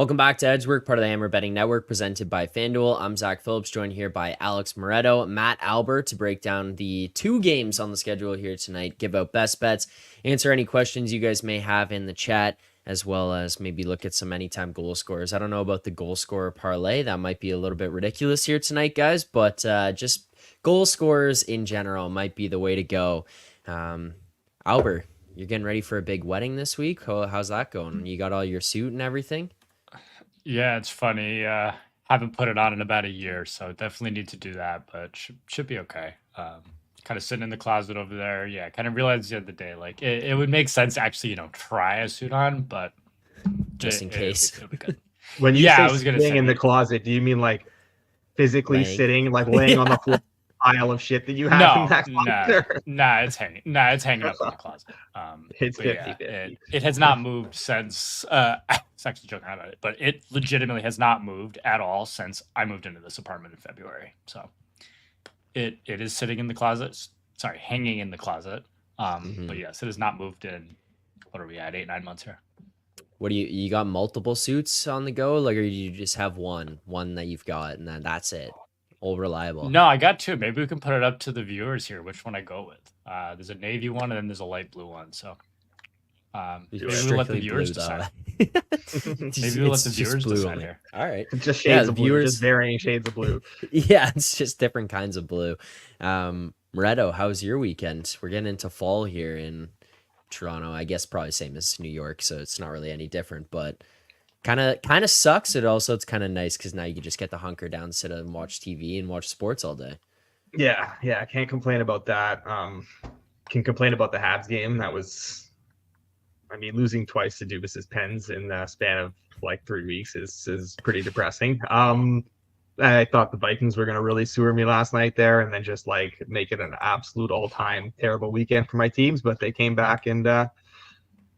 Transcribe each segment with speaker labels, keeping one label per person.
Speaker 1: Welcome back to Edgework, part of the Hammer Betting Network, presented by FanDuel. I'm Zack Phillips, joined here by Alex Moretto, Matt Alber to break down the two games on the schedule here tonight, give out best bets, answer any questions you guys may have in the chat, as well as maybe look at some anytime goal scorers. I don't know about the goal scorer parlay. That might be a little bit ridiculous here tonight, guys, but just goal scorers in general might be the way to go. Alber, you're getting ready for a big wedding this week. How's that going? You got all your suit and everything?
Speaker 2: Yeah, it's funny. Haven't put it on in about a year, so definitely need to do that, but should be okay. Kind of sitting in the closet over there. Yeah, kind of realized the other day, like it would make sense to actually, try a suit on, but
Speaker 1: Just in case.
Speaker 2: it'll be good.
Speaker 3: When you
Speaker 2: Yeah,
Speaker 3: say
Speaker 2: I was gonna
Speaker 3: sitting
Speaker 2: say
Speaker 3: in the closet, do you mean like physically
Speaker 1: Laying.
Speaker 3: sitting, like laying on the floor pile of shit that you have in that closet?
Speaker 2: It's hanging. It's hanging up in the closet.
Speaker 3: It's
Speaker 2: But
Speaker 3: 50-50.
Speaker 2: it has not moved since. I was actually joking about it, but it legitimately has not moved at all since I moved into this apartment in February. So it is sitting in the closet. Sorry, hanging in the closet. But yes, it has not moved in. What are we at? 8-9 months here.
Speaker 1: What do you got multiple suits on the go? Like, or you just have one that you've got and then that's it? All reliable.
Speaker 2: No, I got two. Maybe we can put it up to the viewers here, which one I go with. There's a navy one and then there's a light blue one. So maybe we'll let the viewers decide. Maybe we'll let the viewers decide here.
Speaker 1: All right.
Speaker 3: Just shades of blue,
Speaker 1: viewers...
Speaker 3: just varying shades of blue.
Speaker 1: Yeah, it's just different kinds of blue. Moretto, how's your weekend? We're getting into fall here in Toronto. I guess probably same as New York, so it's not really any different, but kind of sucks. It's kind of nice because now you can just get to hunker down, sit and watch TV and watch sports all day.
Speaker 3: Yeah, I can't complain about that. Can complain about the Habs game. That was, losing twice to Dubas's Pens in the span of like 3 weeks is pretty depressing. I thought the Vikings were going to really sewer me last night there and then just like make it an absolute all-time terrible weekend for my teams, but they came back and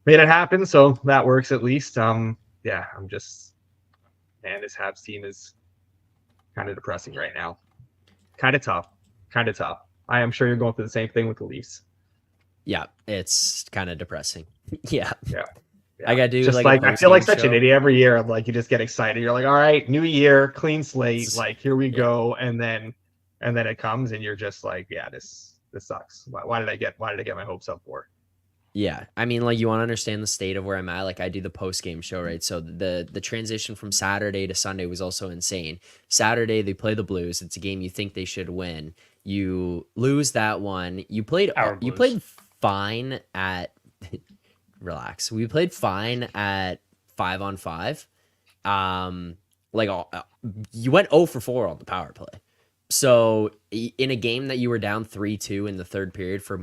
Speaker 3: made it happen. So that works at least. Yeah, this Habs team is kind of depressing right now. Kind of tough. I am sure you're going through the same thing with the Leafs.
Speaker 1: Yeah, it's kind of depressing. Yeah.
Speaker 3: I
Speaker 1: gotta do
Speaker 3: just like I feel like such an idiot every year. I'm like, you just get excited. You're like, all right, new year, clean slate. Like, here we go. And then it comes, and you're just like, yeah, this sucks. Why did I get my hopes up for?
Speaker 1: Yeah, like you want to understand the state of where I'm at. Like I do the post game show, right? So the transition from Saturday to Sunday was also insane. Saturday they play the Blues. It's a game you think they should win. You lose that one. You played fine at. Relax. We played fine at 5-on-5. You went 0 for 4 on the power play. So in a game that you were down 3-2 in the third period for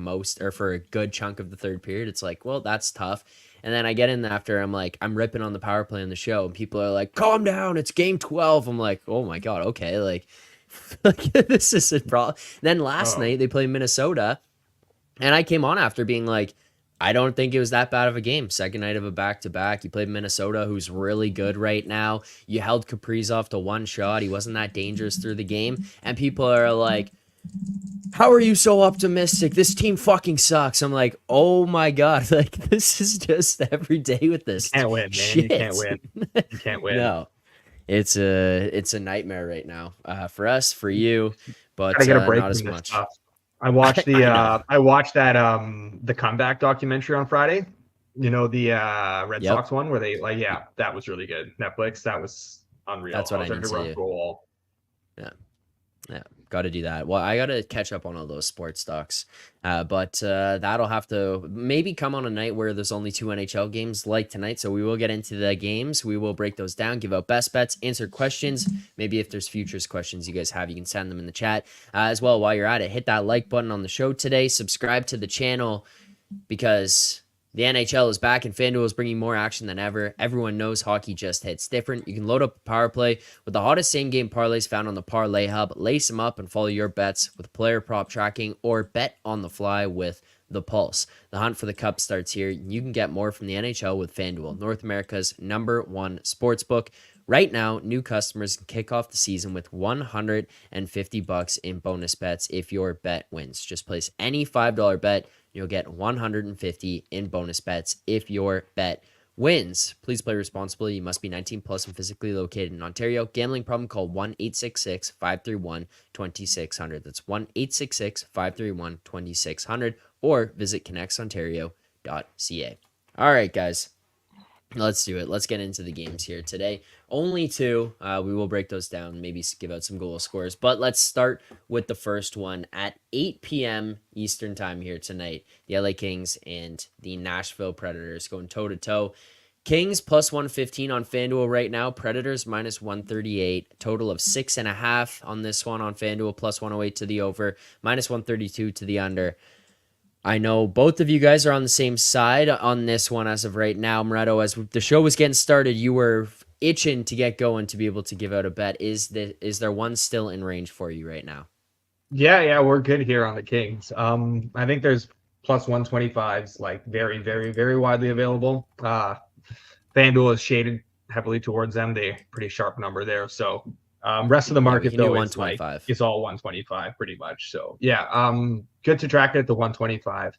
Speaker 1: a good chunk of the third period, it's like, well, that's tough. And then I get in after, I'm ripping on the power play on the show, and people are like, calm down, it's game 12. I'm like, oh my God, okay, like this is a problem. Then last night they played Minnesota, and I came on after being like, I don't think it was that bad of a game. Second night of a back-to-back. You played Minnesota, who's really good right now. You held Kaprizov to one shot. He wasn't that dangerous through the game. And people are like, how are you so optimistic? This team fucking sucks. I'm like, oh my God. Like, this is just every day with this.
Speaker 3: You can't win, man.
Speaker 1: Shit.
Speaker 3: You can't win.
Speaker 1: No. It's a nightmare right now. For us, for you, but
Speaker 3: I gotta get a break
Speaker 1: not as
Speaker 3: from this
Speaker 1: much.
Speaker 3: stuff. I watched the comeback documentary on Friday. The Red Sox one where they that was really good. Netflix, that was unreal.
Speaker 1: That's what I need to do. Yeah, got to do that. Well, I got to catch up on all those sports stocks, but that'll have to maybe come on a night where there's only 2 NHL games like tonight. So we will get into the games. We will break those down, give out best bets, answer questions. Maybe if there's futures questions you guys have, you can send them in the chat as well. While you're at it, hit that like button on the show today. Subscribe to the channel because the NHL is back and FanDuel is bringing more action than ever. Everyone knows hockey just hits different. You can load up a power play with the hottest same-game parlays found on the Parlay Hub. Lace them up and follow your bets with player prop tracking or bet on the fly with the Pulse. The hunt for the cup starts here. You can get more from the NHL with FanDuel, North America's #1 sportsbook. Right now, new customers can kick off the season with $150 in bonus bets if your bet wins. Just place any $5 bet. You'll get $150 in bonus bets if your bet wins. Please play responsibly. You must be 19 plus and physically located in Ontario. Gambling problem? Call 1-866-531-2600. That's 1-866-531-2600 or visit connectsontario.ca. All right, guys. Let's do it. Let's get into the games here today. Only two. We will break those down, maybe give out some goal scores. But let's start with the first one at 8 p.m. Eastern time here tonight. The LA Kings and the Nashville Predators going toe-to-toe. Kings plus 115 on FanDuel right now. Predators minus 138. Total of 6.5 on this one on FanDuel. Plus 108 to the over. Minus 132 to the under. I know both of you guys are on the same side on this one as of right now. Moretto, as the show was getting started, you were itching to get going to be able to give out a bet. Is there one still in range for you right now?
Speaker 3: Yeah, we're good here on the Kings. I think there's plus 125s, like very, very, very widely available. FanDuel is shaded heavily towards them. They're pretty sharp number there. So rest of the market though is like it's all 125 pretty much. So yeah, good to track it at the 125.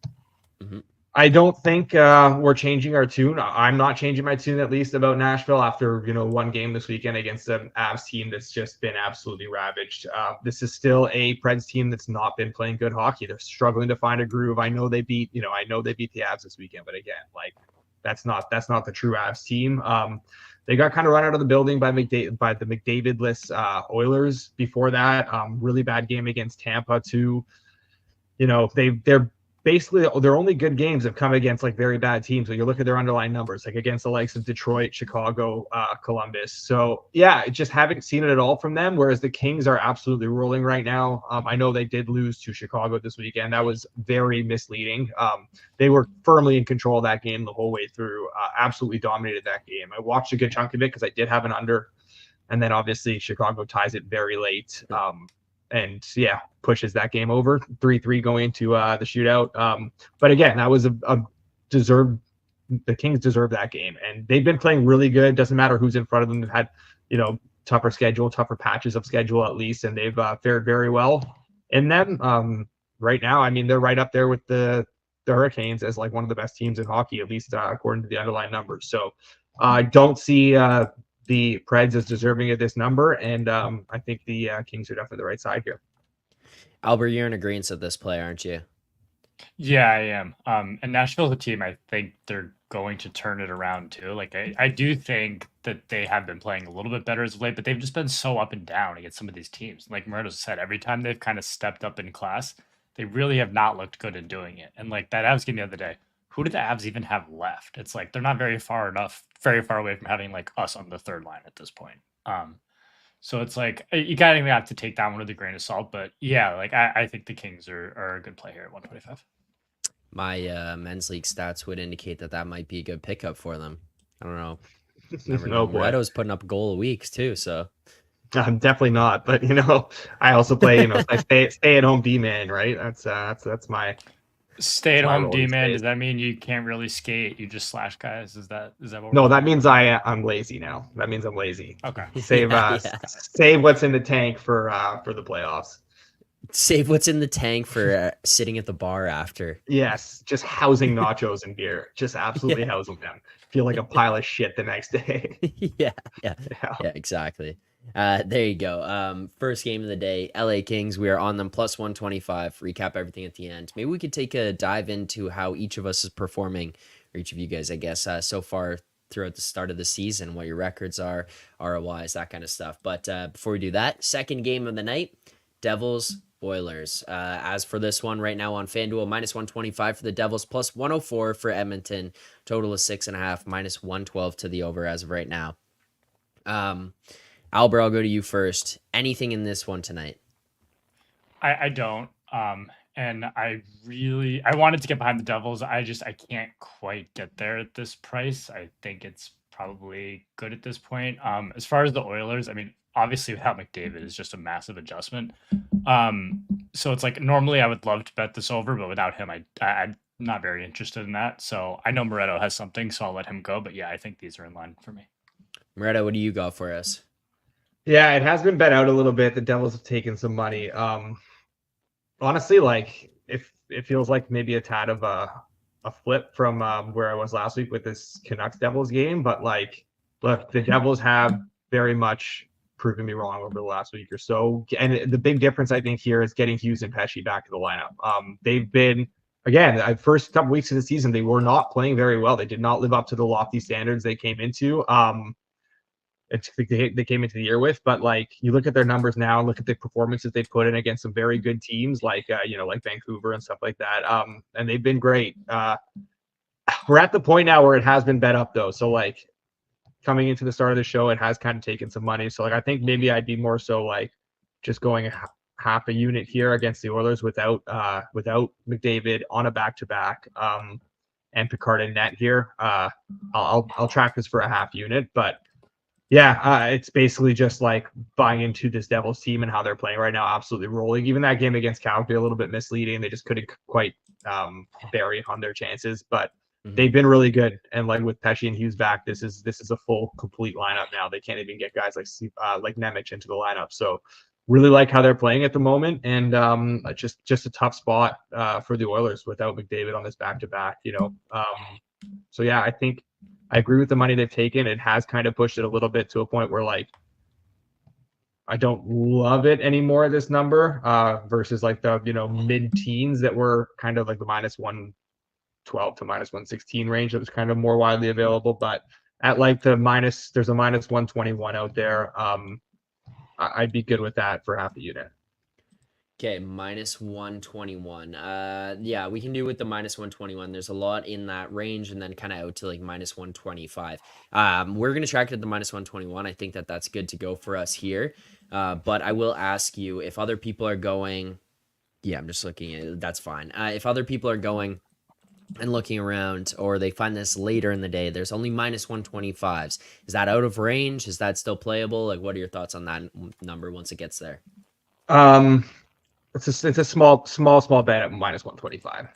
Speaker 3: Mm-hmm. I don't think we're changing our tune. I'm not changing my tune, at least about Nashville after one game this weekend against an Avs team that's just been absolutely ravaged. This is still a Preds team that's not been playing good hockey. They're struggling to find a groove. I know they beat the Avs this weekend, but again, like that's not the true Avs team. They got kind of run out of the building by the McDavid-less Oilers before that. Really bad game against Tampa too. They're basically their only good games have come against like very bad teams. When you look at their underlying numbers, like against the likes of Detroit, Chicago, Columbus. So yeah, just haven't seen it at all from them. Whereas the Kings are absolutely rolling right now. I know they did lose to Chicago this weekend. That was very misleading. They were firmly in control of that game the whole way through. Absolutely dominated that game. I watched a good chunk of it because I did have an under, and then obviously Chicago ties it very late. And yeah, pushes that game over 3-3 going into the shootout. But again, that was the Kings deserve that game, and they've been playing really good. Doesn't matter who's in front of them. They've had, tougher patches of schedule at least, and they've fared very well in them. Right now, I mean, they're right up there with the Hurricanes as like one of the best teams in hockey, at least according to the underlying numbers. So I don't see the Preds is deserving of this number, and I think the Kings are definitely the right side here.
Speaker 1: Alber, you're in agreement of this play, aren't you?
Speaker 2: Yeah, I am. And Nashville's a team, I think they're going to turn it around too. Like I do think that they have been playing a little bit better as of late, but they've just been so up and down against some of these teams. Like Moretto said, every time they've kind of stepped up in class, they really have not looked good in doing it. And like that Avs game the other day, who do the Avs even have left? It's like they're not very far away from having like us on the third line at this point. So it's like you gotta even have to take that one with a grain of salt. But yeah, like I think the Kings are a good play here at 125.
Speaker 1: My men's league stats would indicate that might be a good pickup for them. I don't know. Moretto's putting up a goal a week too, so
Speaker 3: I'm definitely not. But I also play. I stay at home D man, right? That's my.
Speaker 2: Stay at home D man. Does that mean you can't really skate? You just slash guys? Is that what?
Speaker 3: No, that means I'm lazy now. That means I'm lazy.
Speaker 2: Okay.
Speaker 3: Save what's in the tank for the playoffs.
Speaker 1: Save what's in the tank for sitting at the bar after.
Speaker 3: Yes, just housing nachos and beer. Just absolutely housing them. Feel like a pile of shit the next day.
Speaker 1: Yeah, exactly. There you go. First game of the day, LA Kings. We are on them plus 125. Recap everything at the end. Maybe we could take a dive into how each of us is performing, or each of you guys, I guess, so far throughout the start of the season, what your records are, ROIs, that kind of stuff. But before we do that, second game of the night, Devils Oilers. As for this one right now on FanDuel, minus 125 for the Devils, plus 104 for Edmonton. Total of 6.5, minus 112 to the over as of right now. Alber, I'll go to you first. Anything in this one tonight?
Speaker 2: I don't. And I wanted to get behind the Devils. I can't quite get there at this price. I think it's probably good at this point. As far as the Oilers, I mean, obviously without McDavid is just a massive adjustment. So it's like normally I would love to bet this over, but without him, I'm not very interested in that. So I know Moretto has something, so I'll let him go. But yeah, I think these are in line for me.
Speaker 1: Moretto, what do you got for us?
Speaker 3: Yeah, it has been bet out a little bit. The Devils have taken some money. Honestly, like if it feels like maybe a tad of a flip from where I was last week with this Canucks Devils game, but like, look, the Devils have very much proven me wrong over the last week or so. And the big difference I think here is getting Hughes and Pesci back in the lineup. They've been, again, the first couple weeks of the season, they were not playing very well. They did not live up to the lofty standards they came into. They came into the year with, but like you look at their numbers now, look at the performances they put in against some very good teams like like Vancouver and stuff like that. And they've been great. We're at the point now where it has been bet up though. So like coming into the start of the show, it has kind of taken some money. So like I think maybe I'd be more so like just going half a unit here against the Oilers without McDavid on a back-to-back and Picard in net here. I'll track this for a half unit, but yeah, it's basically just like buying into this Devils team and how they're playing right now. Absolutely rolling. Even that game against Calgary, a little bit misleading. They just couldn't quite bury on their chances, but they've been really good. And like with Pesci and Hughes back, this is a full, complete lineup now. They can't even get guys like Nemec into the lineup. So really like how they're playing at the moment, and just a tough spot for the Oilers without McDavid on this back-to-back. So yeah, I think I agree with the money they've taken. It has kind of pushed it a little bit to a point where like I don't love it anymore, this number versus like the mid-teens that were kind of like the -112 to -116 range that was kind of more widely available. But at like there's a -121 out there. I'd be good with that for half a unit.
Speaker 1: Okay, -121. Yeah, we can do with the -121. There's a lot in that range, and then kind of out to like -125. We're gonna track it at the -121. I think that's good to go for us here. But I will ask you if other people are going. Yeah, I'm just looking at it. That's fine. If other people are going and looking around, or they find this later in the day, there's only -125s. Is that out of range? Is that still playable? Like, what are your thoughts on that number once it gets there?
Speaker 3: It's a small bet at -125.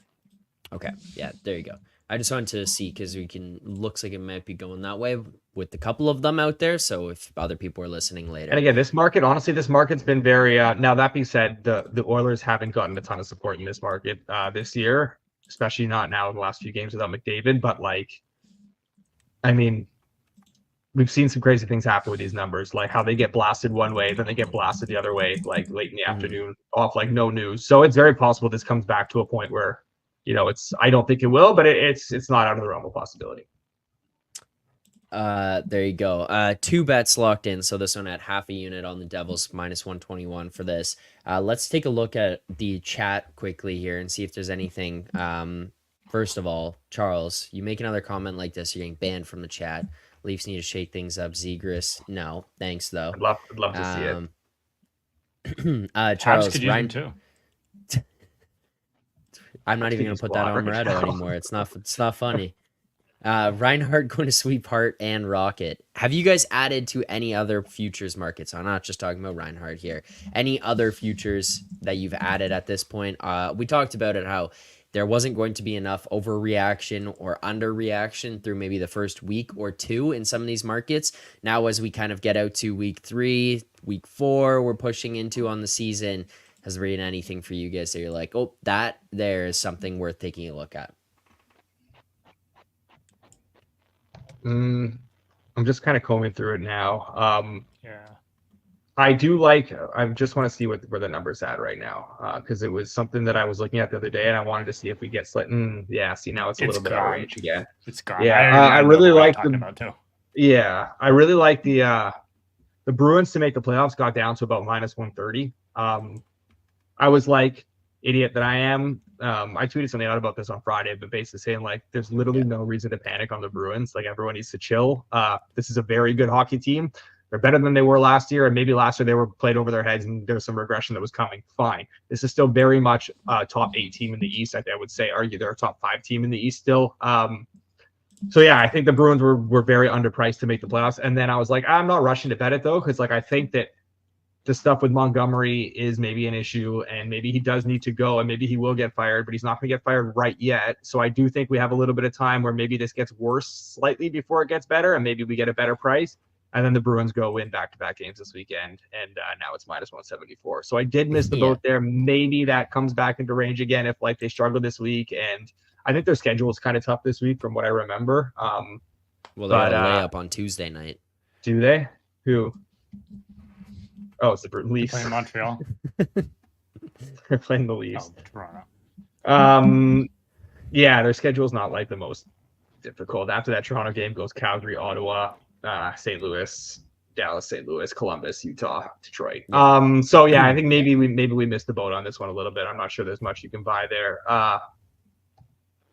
Speaker 1: Okay, yeah, there you go. I just wanted to see because looks like it might be going that way with a couple of them out there. So if other people are listening later,
Speaker 3: and again, this market's been very. Now that being said, the Oilers haven't gotten a ton of support in this market this year, especially not now in the last few games without McDavid. But like, I mean, we've seen some crazy things happen with these numbers, like how they get blasted one way, then they get blasted the other way, like late in the afternoon off like no news. So it's very possible this comes back to a point where, I don't think it will, but it's not out of the realm of possibility.
Speaker 1: There you go. 2 bets locked in. So this one at half a unit on the Devils, -121 for this. Let's take a look at the chat quickly here and see if there's anything. First of all, Charles, you make another comment like this, you're getting banned from the chat. Leafs need to shake things up. Zegras, no, thanks though.
Speaker 3: I'd love to see
Speaker 1: it. Charles,
Speaker 2: Ryan too.
Speaker 1: I'm not even gonna put that on Moretto anymore. It's not funny. Reinhardt going to sweep Hart and Rocket. Have you guys added to any other futures markets? I'm not just talking about Reinhardt here. Any other futures that you've added at this point? We talked about it, how there wasn't going to be enough overreaction or underreaction through maybe the first week or two in some of these markets. Now, as we kind of get out to week 3, week 4, we're pushing into on the season. Has there been anything for you guys that you're like, oh, that there is something worth taking a look at?
Speaker 3: I'm just kind of combing through it now.
Speaker 2: Yeah.
Speaker 3: I just want to see where the number's at right now, because it was something that I was looking at the other day, and I wanted to see if we get slit. Yeah, see, now it's a little bit out of range again.
Speaker 2: It's gone.
Speaker 3: Yeah, I really like
Speaker 2: the.
Speaker 3: Yeah, I really like the Bruins to make the playoffs. Got down to about -130. I was like, idiot that I am. I tweeted something out about this on Friday, but basically saying like, there's literally no reason to panic on the Bruins. Like, everyone needs to chill. This is a very good hockey team. They're better than they were last year, and maybe last year they were played over their heads and there's some regression that was coming. Fine. This is still very much a top 8 team in the East. I would say, argue they're a top 5 team in the East still. So yeah, I think the Bruins were very underpriced to make the playoffs. And then I was like, I'm not rushing to bet it though, because like I think that the stuff with Montgomery is maybe an issue, and maybe he does need to go, and maybe he will get fired, but he's not going to get fired right yet. So I do think we have a little bit of time where maybe this gets worse slightly before it gets better, and maybe we get a better price. And then the Bruins go win back-to-back games this weekend, and now it's -174. So I did miss the boat there. Maybe that comes back into range again if like they struggle this week, and I think their schedule is kind of tough this week from what I remember.
Speaker 1: Well, they got a
Speaker 3: but,
Speaker 1: layup on Tuesday night.
Speaker 3: Do they? Who? Oh, it's the Leafs.
Speaker 2: Playing Montreal.
Speaker 3: They're playing the Leafs.
Speaker 2: Oh, Toronto.
Speaker 3: Yeah, their schedule is not like the most difficult. After that Toronto game goes Calgary, Ottawa, St. Louis, Dallas, St. Louis, Columbus, Utah, Detroit.
Speaker 1: Yeah.
Speaker 3: So yeah, I think maybe we missed the boat on this one a little bit. I'm not sure there's much you can buy there.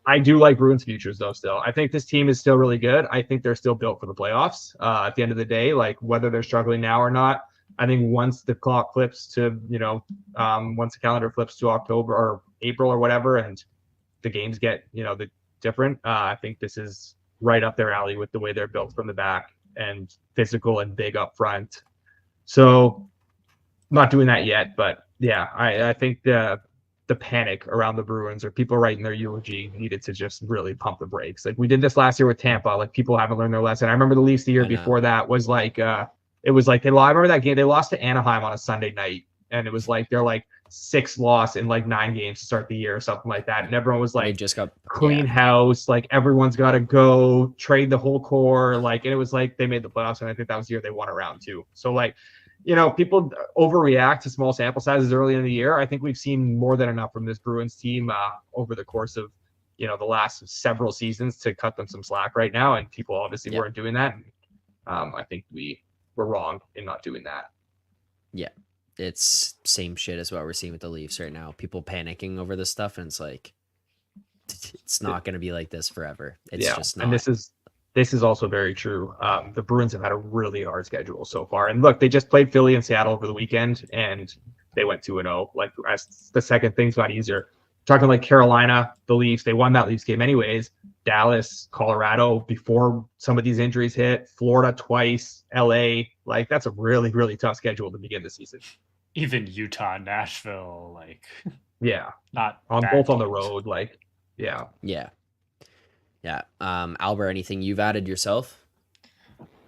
Speaker 3: I do like Bruins futures though. Still, I think this team is still really good. I think they're still built for the playoffs. At the end of the day, like whether they're struggling now or not, I think once the clock flips to once the calendar flips to October or April or whatever, and the games get the different, I think this is right up their alley with the way they're built from the back and physical and big up front. So not doing that yet, but yeah, I think the panic around the Bruins or people writing their eulogy needed to just really pump the brakes. Like we did this last year with Tampa. Like people haven't learned their lesson. I remember the Leafs the year before that was like it was like I remember that game they lost to Anaheim on a Sunday night, and it was like they're like 6 loss in like 9 games to start the year or something like that, and everyone was like
Speaker 1: They just got
Speaker 3: clean house, like everyone's got to go trade the whole core, like, and it was like they made the playoffs, and I think that was the year they won a round 2. So like people overreact to small sample sizes early in the year. I think we've seen more than enough from this Bruins team over the course of the last several seasons to cut them some slack right now, and people obviously weren't doing that. I think we were wrong in not doing that.
Speaker 1: Yeah, it's same shit as what we're seeing with the Leafs right now. People panicking over this stuff, and it's like it's not going to be like this forever. It's just not.
Speaker 3: And this is also very true. The Bruins have had a really hard schedule so far. And look, they just played Philly and Seattle over the weekend, and they went 2-0. Like, as the second things got easier. Talking like Carolina, the Leafs, they won that Leafs game anyways. Dallas, Colorado, before some of these injuries hit. Florida twice. LA. Like, that's a really, really tough schedule to begin the season.
Speaker 2: Even Utah, Nashville, like.
Speaker 3: Yeah.
Speaker 2: Not
Speaker 3: on
Speaker 2: bad
Speaker 3: both on the
Speaker 2: teams.
Speaker 3: road. Like, yeah.
Speaker 1: Yeah. Alber, anything you've added yourself?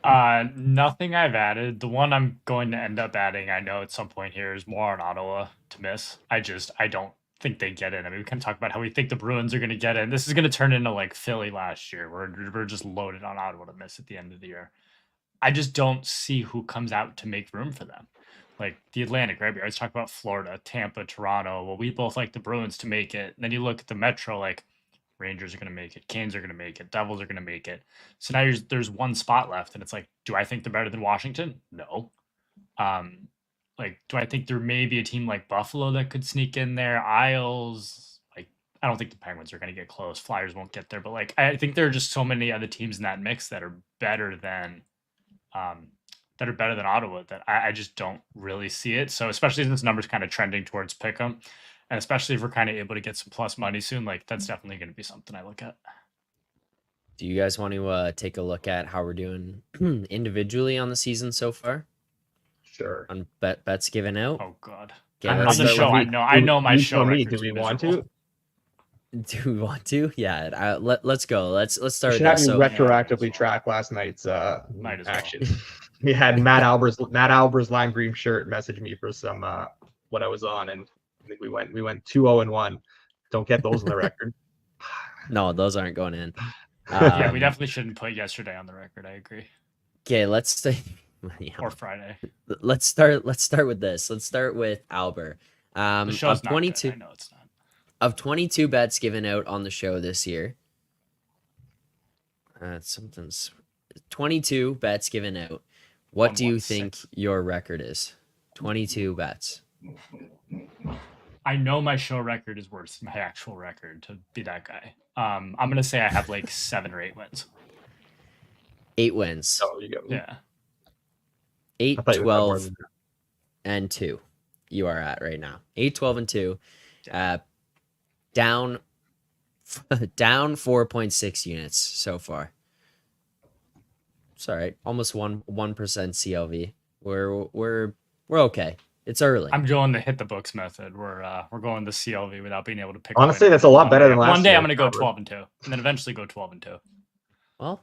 Speaker 2: Nothing I've added. The one I'm going to end up adding, I know at some point here, is more on Ottawa to miss. I don't think they get in. I mean, we kind of talk about how we think the Bruins are going to get in. This is going to turn into like Philly last year, where we're just loaded on Ottawa to miss at the end of the year. I just don't see who comes out to make room for them. Like the Atlantic, right? We always talk about Florida, Tampa, Toronto. Well, we both like the Bruins to make it. And then you look at the Metro, like Rangers are going to make it, Canes are going to make it, Devils are going to make it. So now there's one spot left, and it's like, do I think they're better than Washington? No. Like, do I think there may be a team like Buffalo that could sneak in there? Isles, like, I don't think the Penguins are going to get close. Flyers won't get there, but like, I think there are just so many other teams in that mix that are better than Ottawa that I just don't really see it. So especially since numbers kind of trending towards pick'em, and especially if we're kind of able to get some plus money soon, like that's definitely going to be something I look at.
Speaker 1: Do you guys want to take a look at how we're doing individually on the season so far?
Speaker 3: Sure.
Speaker 1: On bets given out.
Speaker 2: Oh God.
Speaker 1: Okay,
Speaker 2: On
Speaker 1: let's
Speaker 2: the
Speaker 1: start
Speaker 2: show,
Speaker 1: with
Speaker 2: I know my show.
Speaker 3: Do we want to?
Speaker 1: Do we want to? Yeah. Let's go. Let's start.
Speaker 3: We should have you retroactively track last night's action.
Speaker 2: Well.
Speaker 3: We had Matt Alber's lime green shirt message me for some what I was on, and I think we went 2-0-1. Don't get those on the record.
Speaker 1: No, those aren't going in.
Speaker 2: Yeah, we definitely shouldn't put yesterday on the record. I agree.
Speaker 1: Okay, let's stay.
Speaker 2: Or Friday.
Speaker 1: Let's start with this. Let's start with Alber.
Speaker 2: The show's
Speaker 1: of 22.
Speaker 2: Not good. I know it's not.
Speaker 1: Of 22 bets given out on the show this year. 22 bets given out. What do you think your record is? 22 bets.
Speaker 2: I know my show record is worse than my actual record to be that guy. I'm going to say I have like 7 or 8 wins.
Speaker 1: 8 wins.
Speaker 3: Oh, you go.
Speaker 2: Yeah.
Speaker 1: 8, 12, and 2 you are at right now. 8, 12, and 2. Down 4.6 units so far. It's all right. Almost 1% CLV. We're okay. It's early.
Speaker 2: I'm going the hit the books method. We're going the CLV without being able to pick.
Speaker 3: Honestly, that's a lot better than last year.
Speaker 2: One day I'm going to go 12-2, and then eventually go 12-2.
Speaker 1: Well,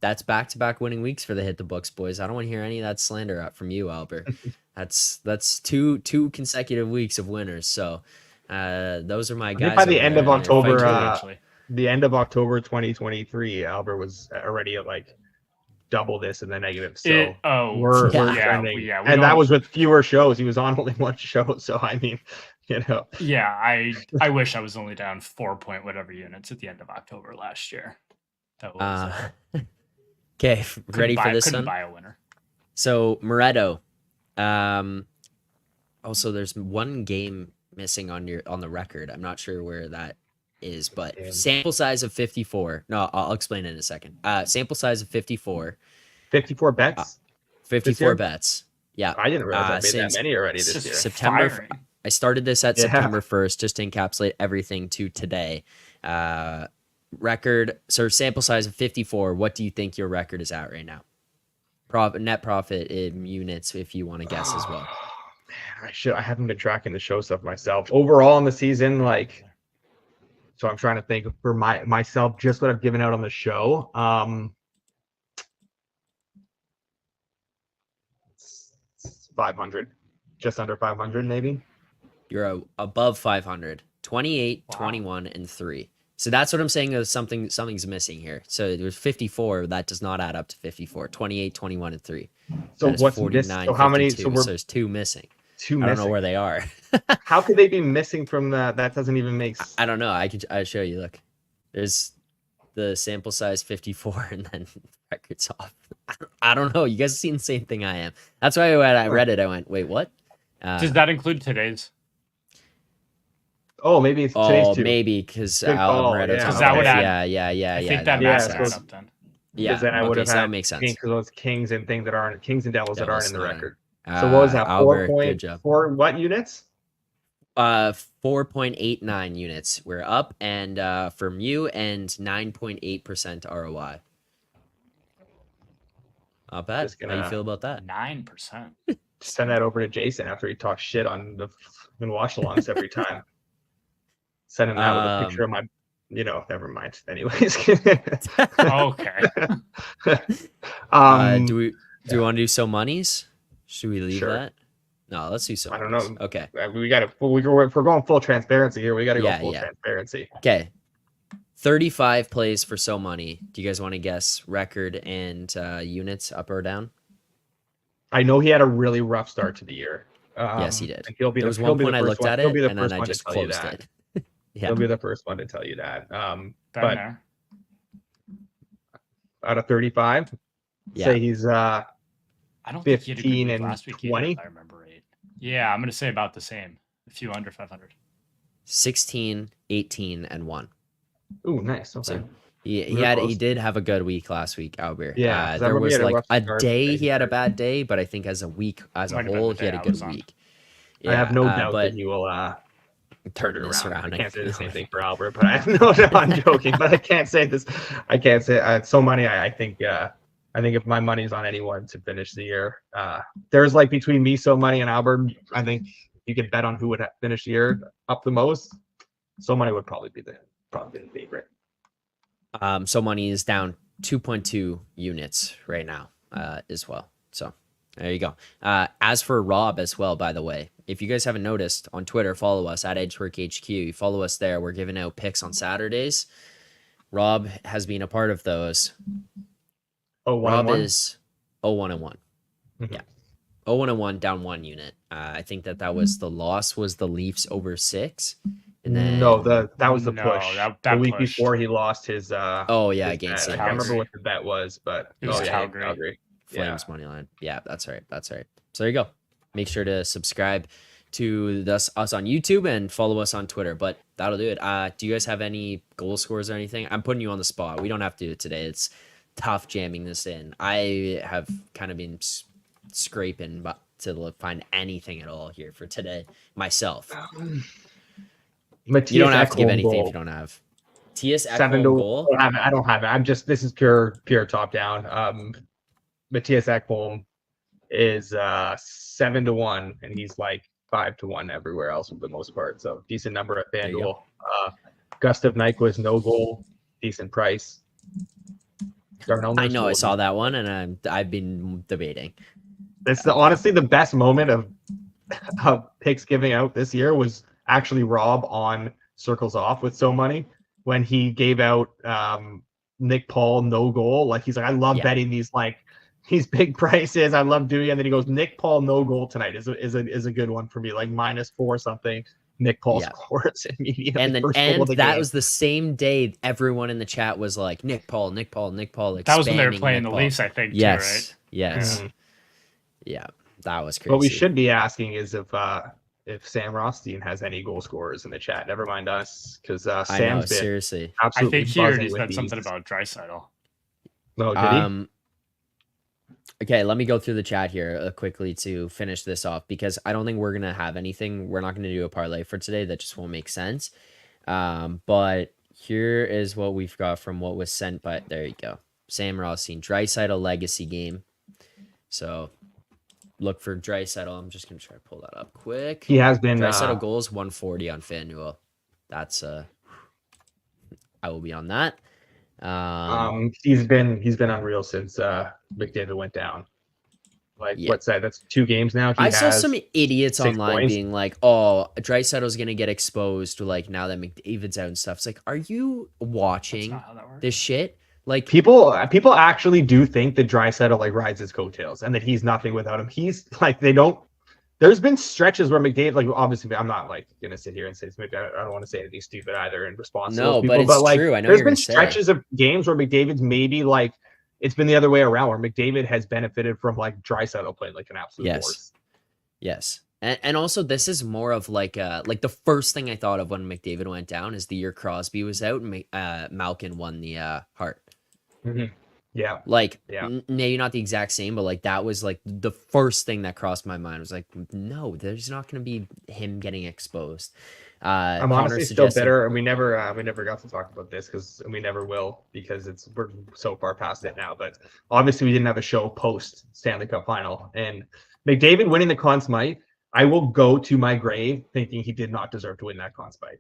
Speaker 1: that's back-to-back winning weeks for the hit the books boys. I don't want to hear any of that slander out from you, Albert. That's two consecutive weeks of winners. So Those are my
Speaker 3: I
Speaker 1: guys.
Speaker 3: think by the
Speaker 1: over
Speaker 3: end
Speaker 1: there.
Speaker 3: of
Speaker 1: They're
Speaker 3: October,
Speaker 1: fighting.
Speaker 2: Actually.
Speaker 3: the end of October 2023, Albert was already at like double this in the negative. So we're trending.
Speaker 2: we
Speaker 3: and that was with fewer shows. He was on only one show. So I mean,
Speaker 2: Yeah, I wish I was only down 4 point whatever units at the end of October last year. That was
Speaker 1: okay. Ready for this
Speaker 2: couldn't
Speaker 1: one?
Speaker 2: buy a winner.
Speaker 1: So Moretto. Also, there's one game missing on the record. I'm not sure where that is, but sample size of 54. No, I'll explain it in a second. Sample size of 54.
Speaker 3: 54 bets.
Speaker 1: 54 bets. Yeah.
Speaker 3: I didn't realize I made that many already this year.
Speaker 1: September. I started this at September 1st just to encapsulate everything to today. Record. So sample size of 54. What do you think your record is at right now? Net profit in units, if you want to guess as well.
Speaker 3: Man, I haven't been tracking the show stuff myself. Overall in the season, so I'm trying to think for myself, just what I've given out on the show. 500, just under 500, maybe.
Speaker 1: You're above 500, 28, 21, and 3. So that's what I'm saying. Is something's missing here. So there's 54. That does not add up to 54. 28, 21, and 3.
Speaker 3: So what's 49? So how many?
Speaker 1: So there's 2 missing.
Speaker 3: Two
Speaker 1: I don't know where they are.
Speaker 3: How could they be missing from that? That doesn't even make sense.
Speaker 1: I don't know. I'll show you. Look, there's the sample size 54 and then records off. I don't know. You guys have seen the same thing I am. That's why when I read it, I went, wait, what?
Speaker 2: Does that include today's?
Speaker 3: Oh, maybe it's today's too.
Speaker 1: Maybe because Moretto's
Speaker 2: that would
Speaker 1: add. Yeah.
Speaker 2: I think that adds up then.
Speaker 1: Yeah,
Speaker 3: because then I would have
Speaker 1: so
Speaker 3: had
Speaker 1: that makes sense.
Speaker 3: Because those Kings and things that aren't Kings and Devils that aren't in the record. So what was that?
Speaker 1: Alber,
Speaker 3: 4.4 what units?
Speaker 1: 4.89 units. We're up, and from you, and 9.8% ROI. Not bad. How you feel about that?
Speaker 2: 9%.
Speaker 3: Send that over to Jason after he talks shit on the watch alongs every time. Send him that with a picture of my. Never mind. Anyways.
Speaker 2: Okay.
Speaker 1: Do we want to do so monies? Should we leave that? No, let's do so.
Speaker 3: I don't know.
Speaker 1: Okay.
Speaker 3: We got to. If we're going full transparency here, we got to go full transparency.
Speaker 1: Okay. 35 plays for so money. Do you guys want to guess record and units up or down?
Speaker 3: I know he had a really rough start to the year.
Speaker 1: Yes, he did.
Speaker 3: There
Speaker 1: was one point I looked at it, and then I just closed it.
Speaker 3: Yeah. He'll be the first one to tell you that. But out of 35, say he's
Speaker 2: I don't
Speaker 3: 15
Speaker 2: think he had a good week
Speaker 3: and
Speaker 2: last week
Speaker 3: 20.
Speaker 2: Either, if I remember right. Yeah, I'm going to say about the same. A few under 500.
Speaker 1: 16, 18, and 1.
Speaker 3: Ooh, nice. Okay.
Speaker 1: So he did have a good week last week, Albert.
Speaker 3: Yeah,
Speaker 1: there was like a day he had a bad day, but I think as a week as a whole he had a good week.
Speaker 3: Yeah, I have no doubt that he will
Speaker 1: turn this around.
Speaker 3: I can't say the same thing for Albert, but I have no doubt. I'm joking, but I can't say this. I can't say so money. I think if my money's on anyone to finish the year, there's like between me, so money, and Albert. I think you could bet on who would finish the year up the most. So money would probably be the favorite.
Speaker 1: So money is down 2.2 units right now as well. So there you go. As for Rob as well, by the way, if you guys haven't noticed on Twitter, follow us at EdgeWorkHQ. You follow us there. We're giving out picks on Saturdays. Rob has been a part of those. Rob is 0-1-1. Mm-hmm. Yeah. 0-1-1, down 1 unit. I think that was the loss was the Leafs over 6. And then
Speaker 3: that was the push. The week before he lost his
Speaker 1: against
Speaker 3: I can't remember what the bet was, but
Speaker 2: it was Calgary.
Speaker 1: Flames money line. Yeah, that's right. So there you go. Make sure to subscribe to us on YouTube and follow us on Twitter. But that'll do it. Do you guys have any goal scores or anything? I'm putting you on the spot. We don't have to do it today. It's tough jamming this in. I have kind of been scraping to find anything at all here for today myself.
Speaker 3: Matthias
Speaker 1: you don't have to give
Speaker 3: Ekholm
Speaker 1: anything
Speaker 3: goal.
Speaker 1: if you don't have. Matthias Ekholm
Speaker 3: 7 to
Speaker 1: goal.
Speaker 3: I don't have it. This is pure top down. Matthias Ekholm is 7-1, and he's like 5-1 everywhere else for the most part. So decent number at FanDuel. Gustav Nyquist no goal, decent price.
Speaker 1: I know. I saw that one, and I've been debating.
Speaker 3: It's honestly the best moment of picks giving out this year was actually rob on circles off with so money when he gave out Nick Paul no goal. Like he's like, I love betting these big prices. I love doing it. And then he goes, Nick Paul no goal tonight is a good one for me, like -4 something. Nick Paul scores immediately.
Speaker 1: And that was the same day everyone in the chat was like, Nick Paul.
Speaker 2: That was when they were playing the Leafs, I think, too, right?
Speaker 1: Yes. Mm-hmm. Yeah, that was crazy.
Speaker 3: What we should be asking is if Sam Rothstein has any goal scorers in the chat. Never mind us, because Sam's been
Speaker 1: seriously.
Speaker 3: Absolutely
Speaker 2: I think here he said something about Draisaitl.
Speaker 3: No, did he?
Speaker 1: Okay, let me go through the chat here quickly to finish this off, because I don't think we're going to have anything. We're not going to do a parlay for today. That just won't make sense. But here is what we've got from what was sent by, there you go. Sam Rothstein, Draisaitl legacy game. So look for Draisaitl. I'm just going to try to pull that up quick.
Speaker 3: He has been
Speaker 1: Draisaitl goals 140 on FanDuel. That's I will be on that.
Speaker 3: He's been unreal since McDavid went down. What's that? That's 2 games now.
Speaker 1: I saw some idiots online being like, "Oh, Draisaitl's gonna get exposed like now that McDavid's out and stuff." It's like, are you watching this shit? Like
Speaker 3: people actually do think that Draisaitl like rides his coattails and that he's nothing without him. He's like they don't. There's been stretches where McDavid, like obviously, I'm not like gonna sit here and say maybe I don't want to say anything stupid either in response to those people,
Speaker 1: but it's
Speaker 3: like,
Speaker 1: true. I know
Speaker 3: there's been stretches of games where McDavid's maybe like it's been the other way around where McDavid has benefited from like Draisaitl playing like an absolute horse.
Speaker 1: Yes. And also this is more of like the first thing I thought of when McDavid went down is the year Crosby was out and Malkin won the Hart.
Speaker 3: Mm-hmm. Yeah.
Speaker 1: Maybe not the exact same, but like that was like the first thing that crossed my mind was like, no, there's not going to be him getting exposed.
Speaker 3: I'm honestly still bitter, and we never got to talk about this because we never will because we're so far past it now. But obviously, we didn't have a show post Stanley Cup final, and McDavid winning the Conn Smythe. I will go to my grave thinking he did not deserve to win that Conn Smythe.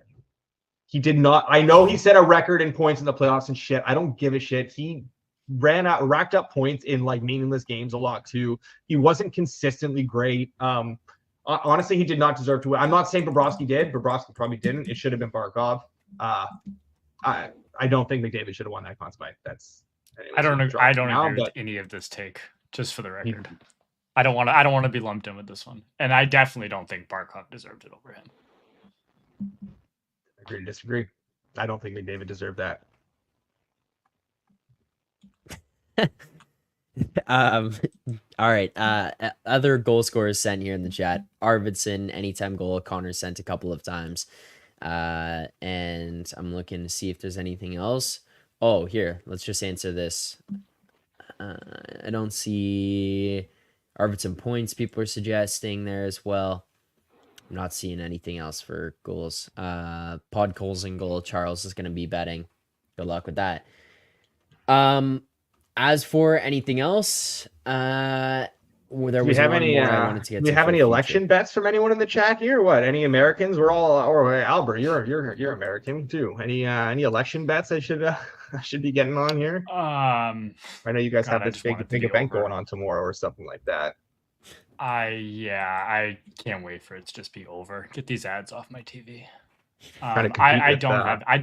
Speaker 3: He did not. I know he set a record in points in the playoffs and shit. I don't give a shit. He racked up points in like meaningless games a lot too. He wasn't consistently great. Honestly, he did not deserve to win. I'm not saying Bobrovsky did. Bobrovsky probably didn't. It should have been Barkov. I don't think McDavid should have won that Conn Smythe.
Speaker 2: I don't agree with any of this take. Just for the record, I don't want to be lumped in with this one, and I definitely don't think Barkov deserved it over him.
Speaker 3: Agree to disagree. I don't think McDavid deserved that.
Speaker 1: All right. Other goal scorers sent here in the chat. Arvidsson, anytime goal. Connor sent a couple of times. And I'm looking to see if there's anything else. Oh, here. Let's just answer this. I don't see Arvidsson points people are suggesting there as well. I'm not seeing anything else for goals. Pod Coles and goal. Charles is going to be betting. Good luck with that. As for anything else, there was
Speaker 3: do we have any election bets from anyone in the chat here? What? Any Americans? We're all or Alber, you're American too. Any election bets I should be getting on here? I know you guys have this big event going on tomorrow or something like that.
Speaker 2: I can't wait for it to just be over. Get these ads off my TV. I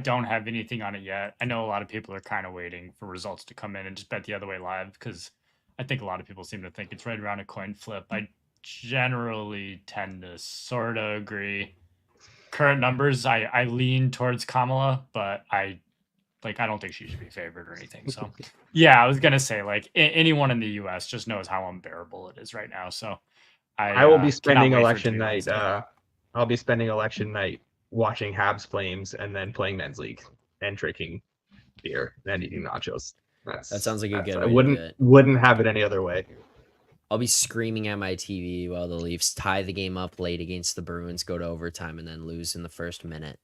Speaker 2: don't have anything on it yet. I know a lot of people are kind of waiting for results to come in and just bet the other way live because I think a lot of people seem to think it's right around a coin flip. I generally tend to sort of agree. Current numbers, I lean towards Kamala, but I don't think she should be favored or anything. So yeah, I was gonna say like anyone in the U.S. just knows how unbearable it is right now. So
Speaker 3: I will be spending election night. I'll be spending election night watching Habs Flames and then playing men's league and drinking beer and eating nachos.
Speaker 1: That sounds like a good way.
Speaker 3: I wouldn't have it any other way.
Speaker 1: I'll be screaming at my TV while the Leafs tie the game up late against the Bruins, go to overtime, and then lose in the first minute.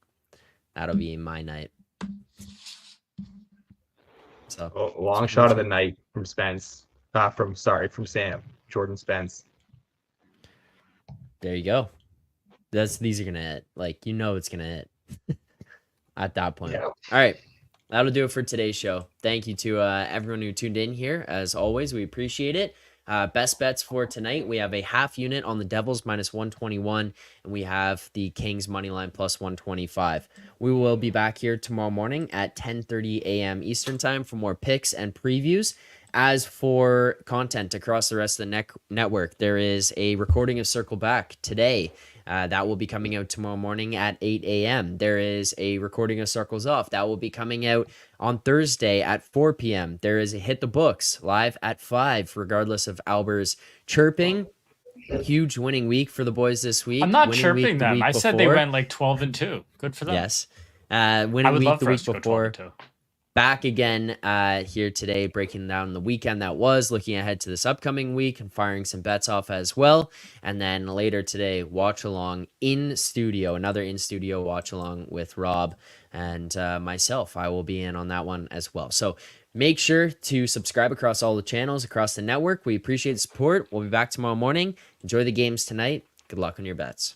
Speaker 1: That'll be my night. So
Speaker 3: long shot of the night from Spence. From Sam. Jordan Spence.
Speaker 1: There you go. These are gonna hit. Like it's gonna hit at that point. Yeah. All right. That'll do it for today's show. Thank you to everyone who tuned in here. As always, we appreciate it. Best bets for tonight, we have a half unit on the Devils minus 121, and we have the Kings money line plus 125. We will be back here tomorrow morning at 10:30 a.m. Eastern time for more picks and previews. As for content across the rest of the network, there is a recording of Circle Back today. That will be coming out tomorrow morning at 8 a.m. There is a recording of Circles Off. That will be coming out on Thursday at 4 p.m. There is a Hit the Books live at 5, regardless of Alber's chirping. Huge winning week for the boys this week.
Speaker 2: I'm not
Speaker 1: winning
Speaker 2: chirping them. I said they
Speaker 1: before.
Speaker 2: went like 12-2. Good for them.
Speaker 1: Yes. Winning week the week before. Back again here today, breaking down the weekend that was, looking ahead to this upcoming week and firing some bets off as well. And then later today, watch along in studio, another in studio watch along with Rob and myself. I will be in on that one as well. So make sure to subscribe across all the channels across the network. We appreciate the support. We'll be back tomorrow morning. Enjoy the games tonight. Good luck on your bets.